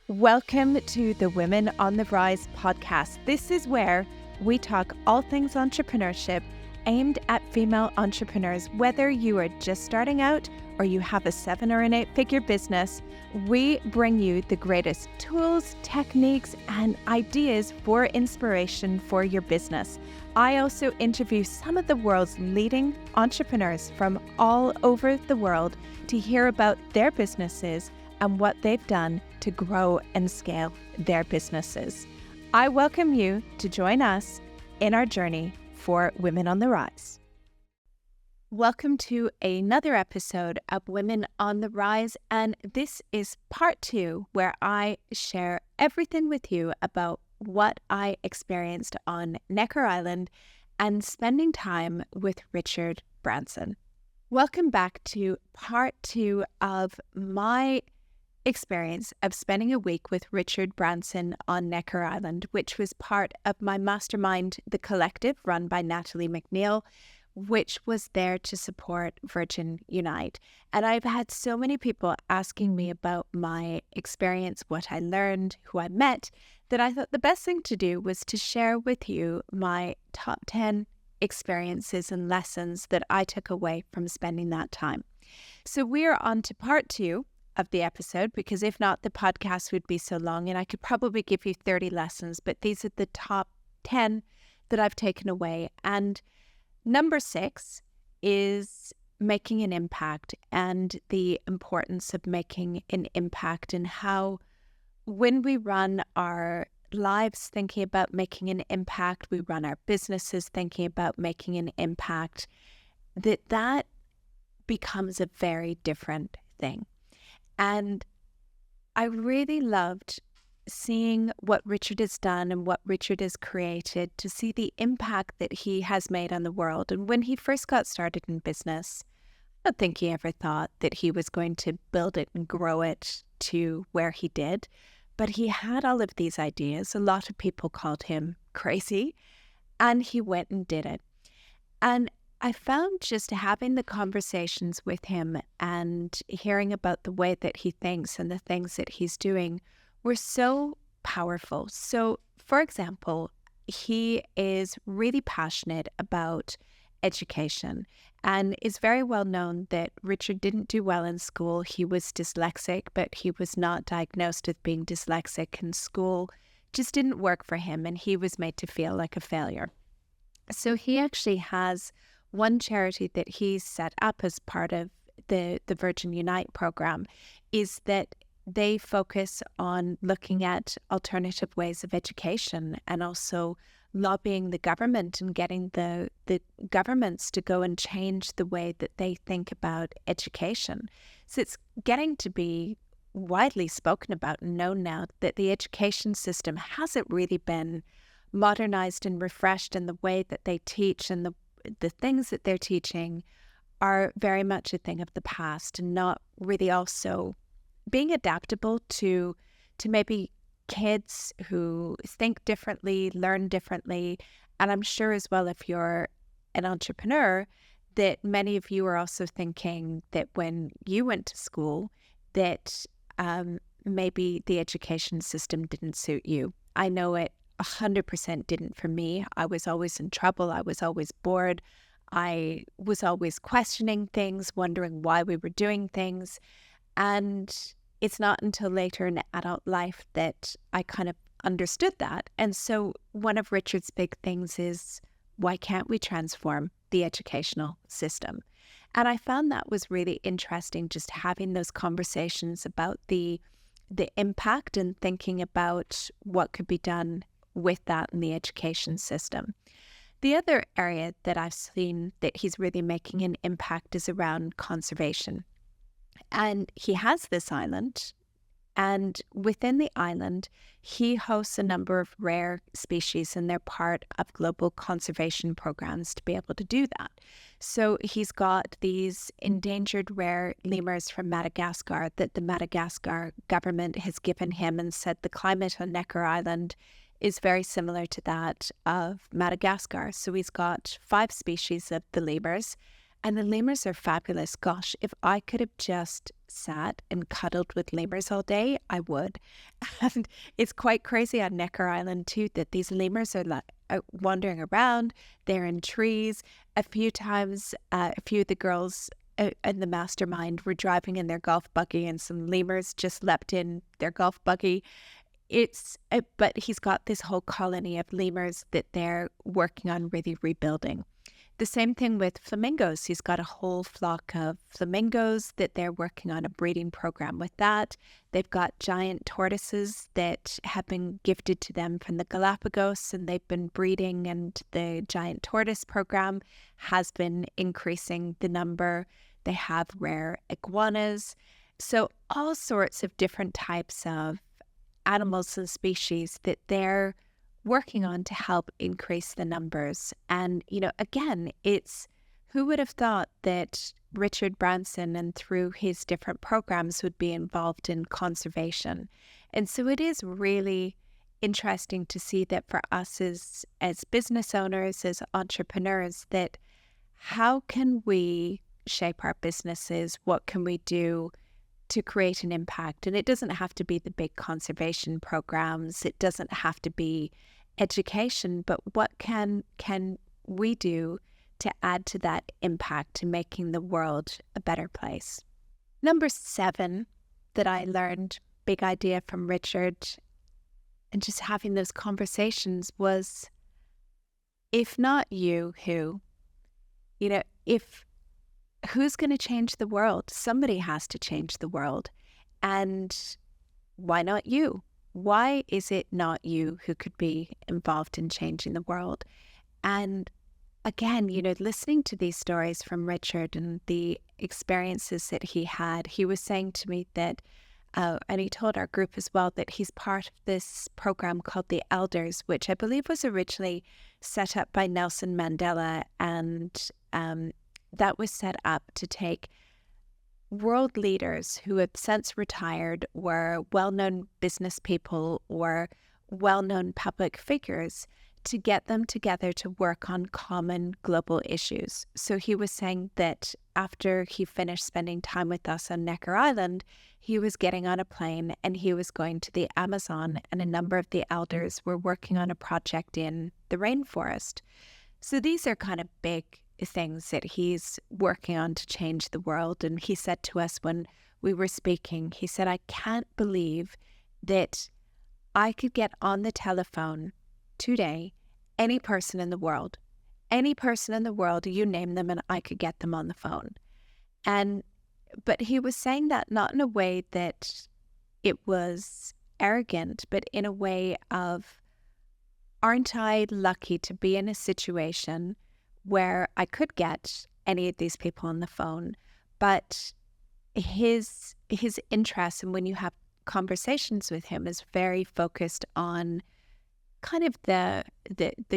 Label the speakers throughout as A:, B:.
A: Welcome to the Women on the Rise podcast. This is where we talk all things entrepreneurship aimed at female entrepreneurs. Whether you are just starting out or you have a 7 or an 8-figure business, we bring you the greatest tools, techniques, and ideas for inspiration for your business. I also interview some of the world's leading entrepreneurs from all over the world to hear about their businesses and what they've done to grow and scale their businesses. I welcome you to join us in our journey for Women on the Rise. Welcome to another episode of Women on the Rise, and this is part 2 where I share everything with you about what I experienced on Necker Island and spending time with Richard Branson. Welcome back to part 2 of my experience of spending a week with Richard Branson on Necker Island, which was part of my mastermind, The Collective, run by Natalie McNeil, which was there to support Virgin Unite. And I've had so many people asking me about my experience, what I learned, who I met, that I thought the best thing to do was to share with you my top 10 experiences and lessons that I took away from spending that time. So we are on to part 2 of the episode, because if not, the podcast would be so long and I could probably give you 30 lessons, but these are the top 10 that I've taken away. And number 6 is making an impact and the importance of making an impact, and how when we run our lives thinking about making an impact, we run our businesses thinking about making an impact, that becomes a very different thing. And I really loved seeing what Richard has done and what Richard has created, to see the impact that he has made on the world. And when he first got started in business, I don't think he ever thought that he was going to build it and grow it to where he did. But he had all of these ideas. A lot of people called him crazy, and he went and did it. And I found just having the conversations with him and hearing about the way that he thinks and the things that he's doing were so powerful. So, for example, he is really passionate about education, and is very well known that Richard didn't do well in school. He was dyslexic, but he was not diagnosed with being dyslexic, and school just didn't work for him, and he was made to feel like a failure. So he actually has one charity that he's set up as part of the Virgin Unite program, is that they focus on looking at alternative ways of education, and also lobbying the government and getting the governments to go and change the way that they think about education. So it's getting to be widely spoken about and known now that the education system hasn't really been modernized and refreshed, in the way that they teach, and the things that they're teaching are very much a thing of the past, and not really also being adaptable to maybe kids who think differently, learn differently. And I'm sure as well, if you're an entrepreneur, that many of you are also thinking that when you went to school, that maybe the education system didn't suit you. I know it 100% didn't for me. I was always in trouble. I was always bored. I was always questioning things, wondering why we were doing things. And it's not until later in adult life that I kind of understood that. And so one of Richard's big things is, why can't we transform the educational system? And I found that was really interesting, just having those conversations about the impact and thinking about what could be done with that in the education system. The other area that I've seen that he's really making an impact is around conservation. And he has this island, and within the island, he hosts a number of rare species, and they're part of global conservation programs to be able to do that. So he's got these endangered rare lemurs from Madagascar that the Madagascar government has given him, and said the climate on Necker Island is very similar to that of Madagascar. So he's got 5 species of the lemurs, And the lemurs are fabulous. Gosh, if I could have just sat and cuddled with lemurs all day, I would. And it's quite crazy on Necker Island too that these lemurs are like wandering around. They're in trees. A few times, a few of the girls in the mastermind were driving in their golf buggy, and some lemurs just leapt in their golf buggy. But he's got this whole colony of lemurs that they're working on really rebuilding. The same thing with flamingos. He's got a whole flock of flamingos that they're working on a breeding program with that. They've got giant tortoises that have been gifted to them from the Galapagos, and they've been breeding, and the giant tortoise program has been increasing the number. They have rare iguanas. So all sorts of different types of animals and species that they're working on to help increase the numbers. And, again, it's who would have thought that Richard Branson and through his different programs would be involved in conservation. And so it is really interesting to see that for us as business owners, as entrepreneurs, that how can we shape our businesses? What can we do to create an impact? And it doesn't have to be the big conservation programs. It doesn't have to be education, but what can we do to add to that impact to making the world a better place? Number 7 that I learned, big idea from Richard, and just having those conversations was, if not you, who? If who's going to change the world? Somebody has to change the world. And why not you? Why is it not you who could be involved in changing the world? And again, listening to these stories from Richard and the experiences that he had, he was saying to me that, and he told our group as well, that he's part of this program called the Elders, which I believe was originally set up by Nelson Mandela. And that was set up to take world leaders who have since retired, were well-known business people or well-known public figures, to get them together to work on common global issues. So he was saying that after he finished spending time with us on Necker Island, he was getting on a plane and he was going to the Amazon, and a number of the elders were working on a project in the rainforest. So these are kind of big things that he's working on to change the world. And he said to us when we were speaking, he said, I can't believe that I could get on the telephone today, any person in the world, you name them, and I could get them on the phone. But he was saying that not in a way that it was arrogant, but in a way of, aren't I lucky to be in a situation where I could get any of these people on the phone? But his interest, and when you have conversations with him, is very focused on kind of the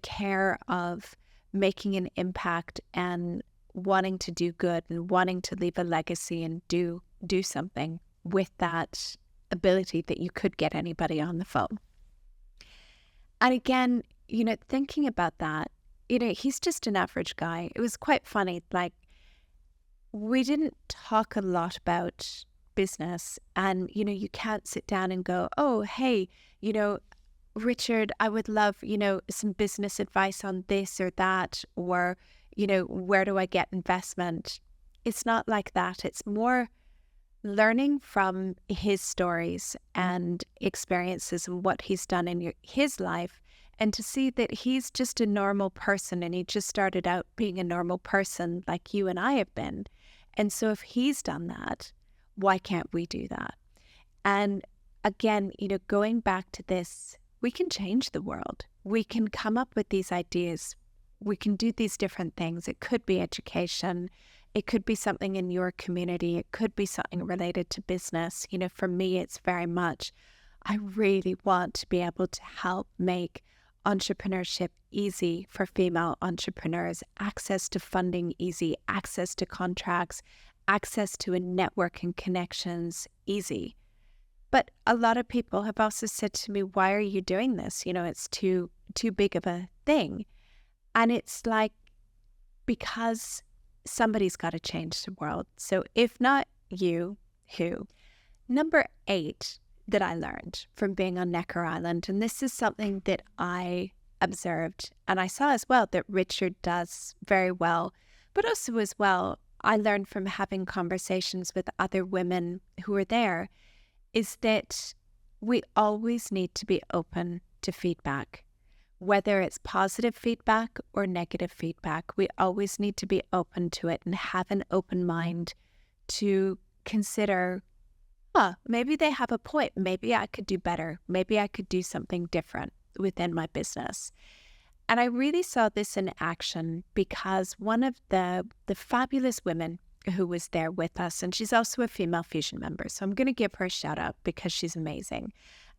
A: care of making an impact and wanting to do good and wanting to leave a legacy and do something with that ability that you could get anybody on the phone. And again, thinking about that, he's just an average guy. It was quite funny. Like, we didn't talk a lot about business, and, you can't sit down and go, oh, hey, Richard, I would love, some business advice on this or that, or, where do I get investment? It's not like that. It's more learning from his stories and experiences and what he's done in his life, and to see that he's just a normal person, and he just started out being a normal person like you and I have been. And so if he's done that, why can't we do that? And again, going back to this, we can change the world. We can come up with these ideas. We can do these different things. It could be education. It could be something in your community. It could be something related to business. For me, it's very much, I really want to be able to help make entrepreneurship easy for female entrepreneurs, access to funding easy, access to contracts, access to a network and connections easy. But a lot of people have also said to me, why are you doing this? It's too big of a thing. And it's like, because somebody's got to change the world. So if not you, who? Number 8 that I learned from being on Necker Island, and this is something that I observed and I saw as well that Richard does very well, but also as well, I learned from having conversations with other women who are there, is that we always need to be open to feedback. Whether it's positive feedback or negative feedback, we always need to be open to it and have an open mind to consider, maybe they have a point. Maybe I could do better. Maybe I could do something different within my business. And I really saw this in action because one of the fabulous women who was there with us, and she's also a female fusion member, so I'm going to give her a shout out because she's amazing.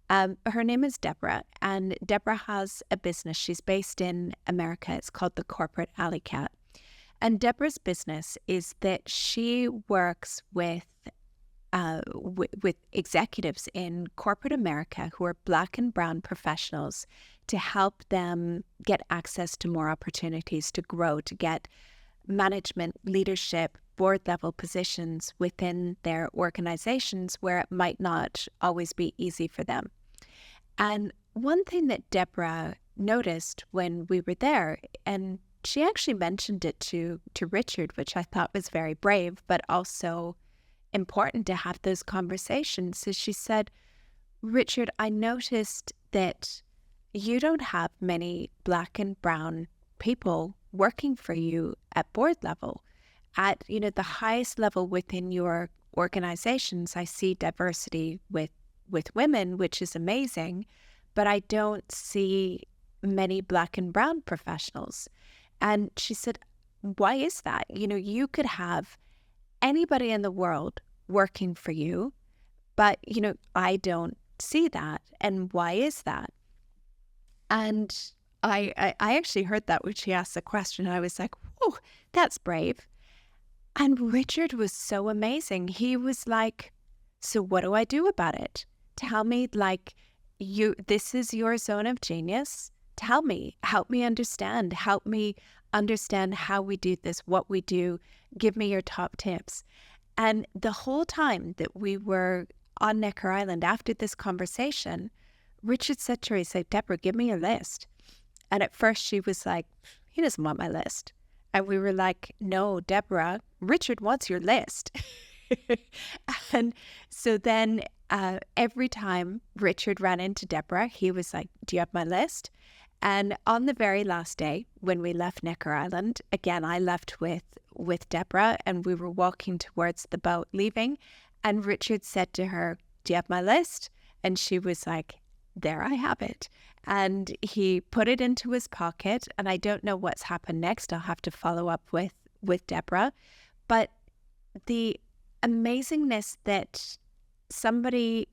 A: Her name is Deborah, and Deborah has a business. She's based in America. It's called the Corporate Alley Cat. And Deborah's business is that she works with executives in corporate America who are Black and brown professionals to help them get access to more opportunities to grow, to get management, leadership, board level positions within their organizations where it might not always be easy for them. And one thing that Deborah noticed when we were there, and she actually mentioned it to Richard, which I thought was very brave, but also important to have those conversations, is she said, Richard, I noticed that you don't have many Black and brown people working for you at board level. At the highest level within your organizations, I see diversity with women, which is amazing, but I don't see many Black and brown professionals. And she said, why is that? You could have anybody in the world working for you, but I don't see that. And why is that? And I actually heard that when she asked the question. I was like, oh, that's brave. And Richard was so amazing. He was like, so what do I do about it? Tell me, this is your zone of genius. Tell me, help me understand how we do this, what we do. Give me your top tips. And the whole time that we were on Necker Island after this conversation, Richard said to her, he said, Deborah, give me your list. And at first she was like, he doesn't want my list. And we were like, no, Deborah, Richard wants your list. And so then every time Richard ran into Deborah, he was like, do you have my list? And on the very last day, when we left Necker Island, again, I left with Deborah and we were walking towards the boat leaving. And Richard said to her, do you have my list? And she was like, there I have it. And he put it into his pocket. And I don't know what's happened next. I'll have to follow up with Deborah. But the amazingness that somebody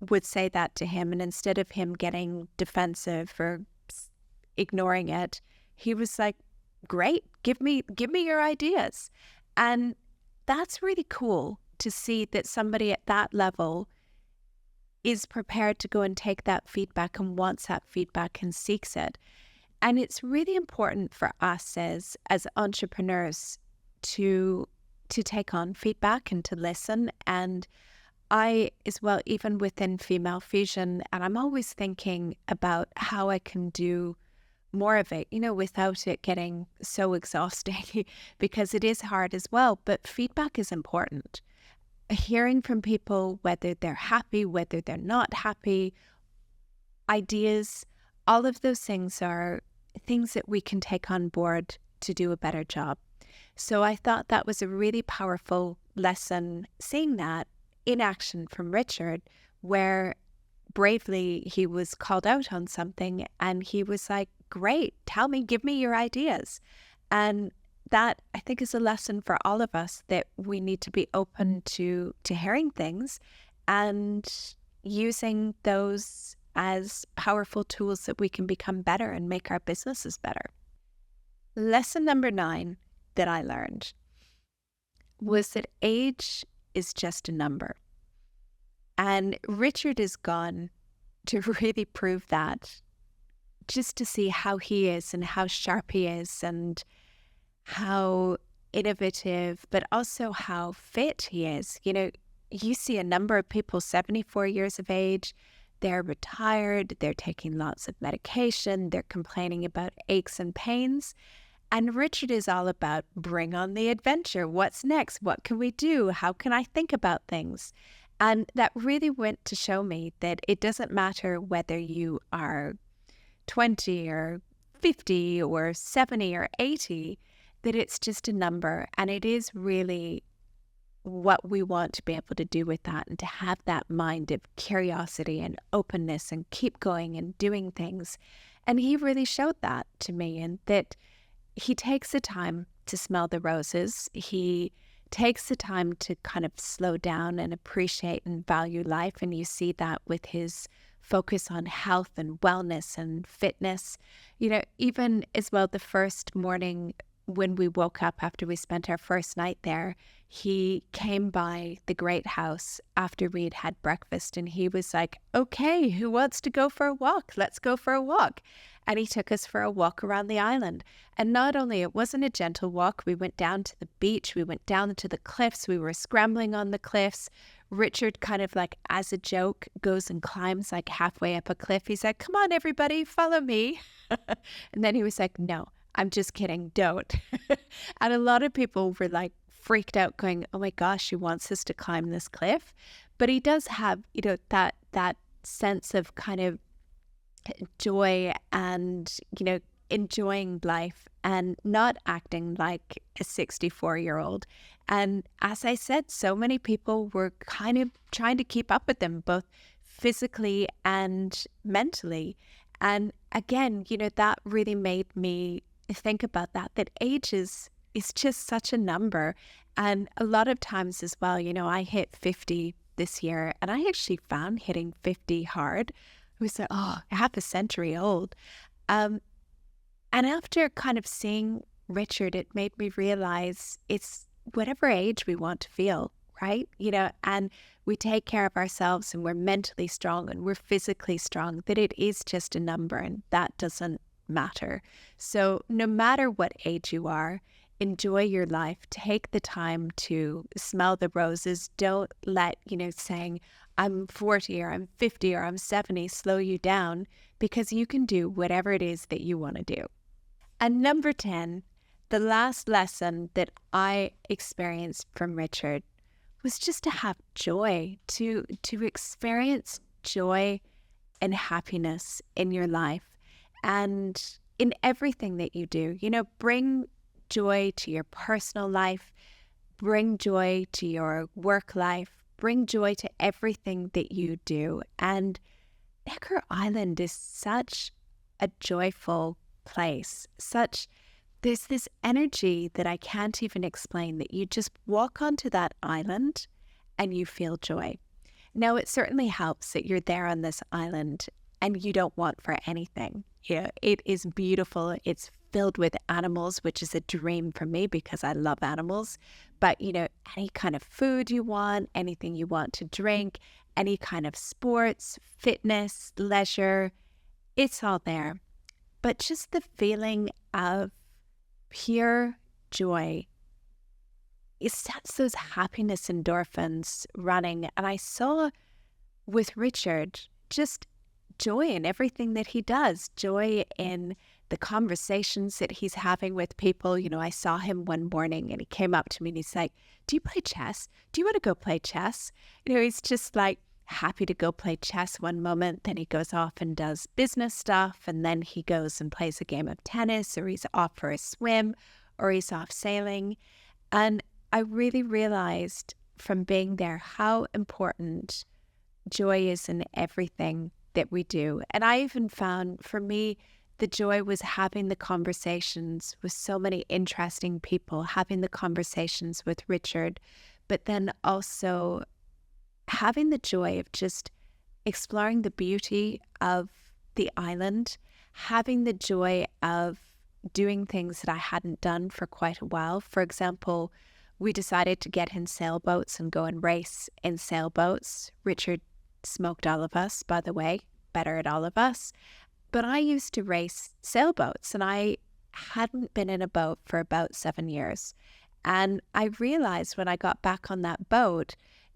A: would say that to him, and instead of him getting defensive or ignoring it, he was like, great, give me your ideas. And that's really cool to see that somebody at that level is prepared to go and take that feedback and wants that feedback and seeks it. And it's really important for us as entrepreneurs to take on feedback and to listen. And I as well, even within Female Fusion, and I'm always thinking about how I can do more of it, without it getting so exhausting because it is hard as well. But feedback is important. Hearing from people, whether they're happy, whether they're not happy, ideas, all of those things are things that we can take on board to do a better job. So I thought that was a really powerful lesson, seeing that in action from Richard, where bravely he was called out on something and he was like, great, tell me, give me your ideas. And that, I think, is a lesson for all of us, that we need to be open to hearing things and using those as powerful tools that we can become better and make our businesses better. Lesson number 9 that I learned was that age is just a number. And Richard is gone to really prove that, just to see how he is and how sharp he is and how innovative, but also how fit he is. You see a number of people 74 years of age, they're retired, they're taking lots of medication, they're complaining about aches and pains. And Richard is all about bring on the adventure. What's next? What can we do? How can I think about things? And that really went to show me that it doesn't matter whether you are 20 or 50 or 70 or 80, that it's just a number. And it is really what we want to be able to do with that, and to have that mind of curiosity and openness and keep going and doing things. And he really showed that to me, and that he takes the time to smell the roses. He takes the time to kind of slow down and appreciate and value life. And you see that with his focus on health and wellness and fitness. Even as well, the first morning when we woke up after we spent our first night there, he came by the great house after we'd had breakfast, and he was like, okay, who wants to go for a walk? Let's go for a walk. And he took us for a walk around the island. And not only, it wasn't a gentle walk, we went down to the beach, we went down to the cliffs, we were scrambling on the cliffs. Richard kind of like as a joke goes and climbs like halfway up a cliff. He's like, come on, everybody, follow me. And then he was like, no, I'm just kidding, don't. And a lot of people were like freaked out going, oh my gosh, he wants us to climb this cliff. But he does have, that sense of kind of joy and, enjoying life and not acting like a 64-year-old. And as I said, so many people were kind of trying to keep up with them, both physically and mentally. And again, that really made me think about that age is just such a number. And a lot of times as well, I hit 50 this year, and I actually found hitting 50 hard. I was like, half a century old. And after kind of seeing Richard, it made me realize it's whatever age we want to feel, right? And we take care of ourselves, and we're mentally strong and we're physically strong, that it is just a number, and that doesn't matter. So no matter what age you are, enjoy your life. Take the time to smell the roses. Don't let, saying I'm 40 or I'm 50 or I'm 70 slow you down, because you can do whatever it is that you want to do. And number 10, the last lesson that I experienced from Richard was just to have joy, to experience joy and happiness in your life and in everything that you do. Bring joy to your personal life, bring joy to your work life, bring joy to everything that you do. And Necker Island is such a joyful place. There's this energy that I can't even explain, that you just walk onto that island and you feel joy. Now, it certainly helps that you're there on this island and you don't want for anything. It is beautiful. It's filled with animals, which is a dream for me because I love animals. But, any kind of food you want, anything you want to drink, any kind of sports, fitness, leisure, it's all there. But just the feeling of pure joy, it sets those happiness endorphins running. And I saw with Richard just joy in everything that he does, joy in the conversations that he's having with people. I saw him one morning and he came up to me and he's like, do you play chess? Do you want to go play chess? He's just like happy to go play chess one moment, then he goes off and does business stuff, and then he goes and plays a game of tennis, or he's off for a swim, or he's off sailing. And I really realized from being there how important joy is in everything that we do. And I even found, for me, the joy was having the conversations with so many interesting people, having the conversations with Richard, but then also having the joy of just exploring the beauty of the island, having the joy of doing things that I hadn't done for quite a while. For example, we decided to get in sailboats and go and race in sailboats. Richard smoked all of us, by the way, better at all of us. But I used to race sailboats, and I hadn't been in a boat for about 7 years. And I realized when I got back on that boat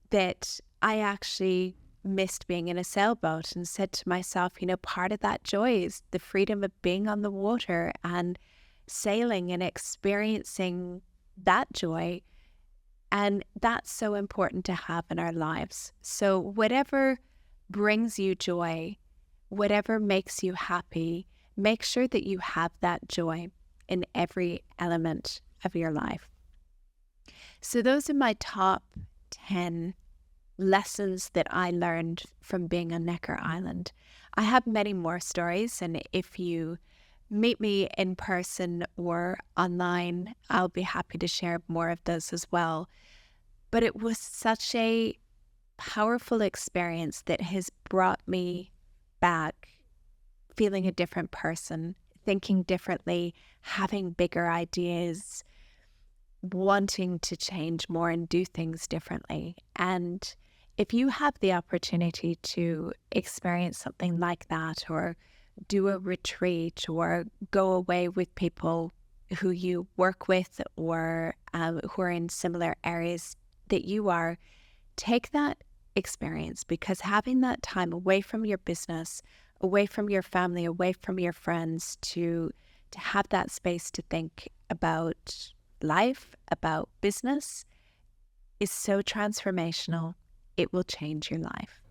A: that I actually missed being in a sailboat, and said to myself, part of that joy is the freedom of being on the water and sailing and experiencing that joy. And that's so important to have in our lives. So whatever brings you joy, whatever makes you happy, make sure that you have that joy in every element of your life. So those are my top 10 lessons that I learned from being on Necker Island. I have many more stories, and if you meet me in person or online, I'll be happy to share more of those as well. But it was such a powerful experience that has brought me back feeling a different person, thinking differently, having bigger ideas, wanting to change more and do things differently. And if you have the opportunity to experience something like that, or do a retreat, or go away with people who you work with, or who are in similar areas that you are, take that experience, because having that time away from your business, away from your family, away from your friends, to have that space to think about life, about business, is so transformational. It will change your life.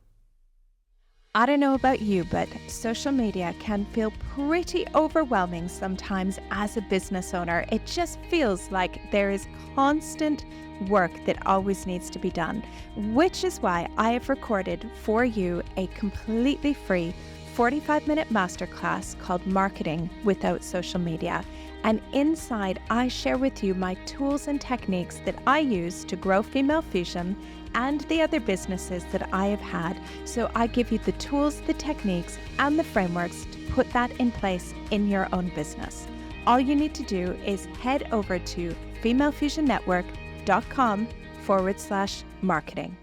A: I don't know about you, but social media can feel pretty overwhelming sometimes as a business owner. It just feels like there is constant work that always needs to be done, which is why I have recorded for you a completely free 45-minute masterclass called Marketing Without Social Media. And inside, I share with you my tools and techniques that I use to grow Female Fusion and the other businesses that I have had. So I give you the tools, the techniques, and the frameworks to put that in place in your own business. All you need to do is head over to femalefusionnetwork.com/marketing.